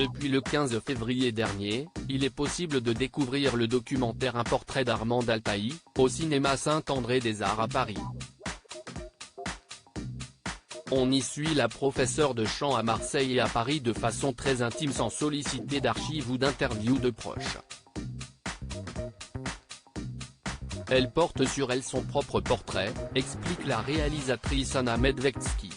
Depuis le 15 février dernier, il est possible de découvrir le documentaire Un portrait d'Armand Altaï, au cinéma Saint-André-des-Arts à Paris. On y suit la professeure de chant à Marseille et à Paris de façon très intime sans solliciter d'archives ou d'interviews de proches. Elle porte sur elle son propre portrait, explique la réalisatrice Anna Medvecki.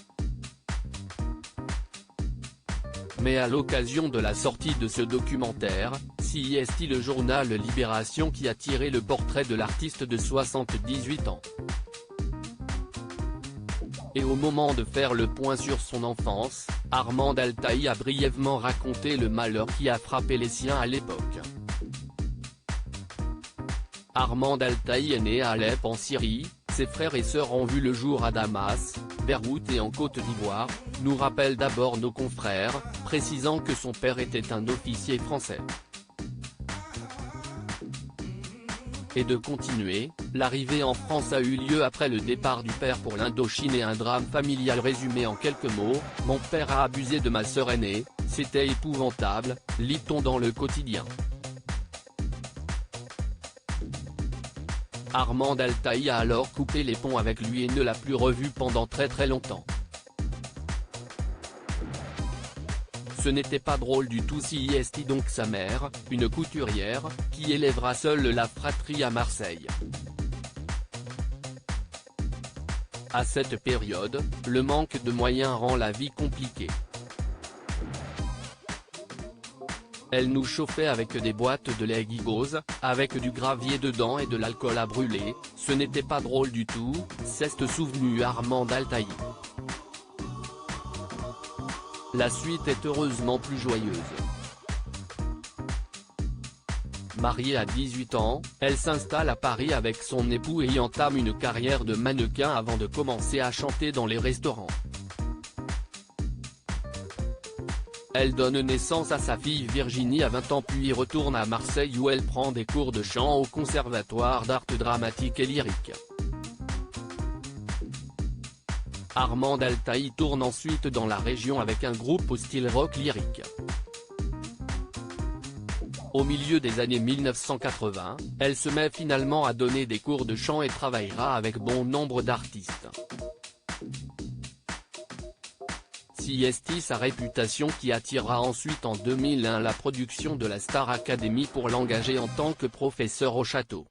Mais à l'occasion de la sortie de ce documentaire, c'est le journal Libération qui a tiré le portrait de l'artiste de 78 ans. Et au moment de faire le point sur son enfance, Armand Altaï a brièvement raconté le malheur qui a frappé les siens à l'époque. Armand Altaï est né à Alep en Syrie, ses frères et sœurs ont vu le jour à Damas, Beyrouth et en Côte d'Ivoire, nous rappellent d'abord nos confrères, précisant que son père était un officier français. Et de continuer, l'arrivée en France a eu lieu après le départ du père pour l'Indochine et un drame familial résumé en quelques mots, mon père a abusé de ma sœur aînée, c'était épouvantable, lit-on dans le quotidien. Armand Altaï a alors coupé les ponts avec lui et ne l'a plus revu pendant très longtemps. Ce n'était pas drôle du tout c'est donc sa mère, une couturière, qui élèvera seule la fratrie à Marseille. À cette période, le manque de moyens rend la vie compliquée. Elle nous chauffait avec des boîtes de lait Gigose, avec du gravier dedans et de l'alcool à brûler, ce n'était pas drôle du tout, s'est souvenu Armand Altaï. La suite est heureusement plus joyeuse. Mariée à 18 ans, elle s'installe à Paris avec son époux et y entame une carrière de mannequin avant de commencer à chanter dans les restaurants. Elle donne naissance à sa fille Virginie à 20 ans puis retourne à Marseille où elle prend des cours de chant au Conservatoire d'art dramatique et lyrique. Armand Altaï tourne ensuite dans la région avec un groupe au style rock lyrique. Au milieu des années 1980, elle se met finalement à donner des cours de chant et travaillera avec bon nombre d'artistes. C'est sa réputation qui attirera ensuite en 2001 la production de la Star Academy pour l'engager en tant que professeur au château.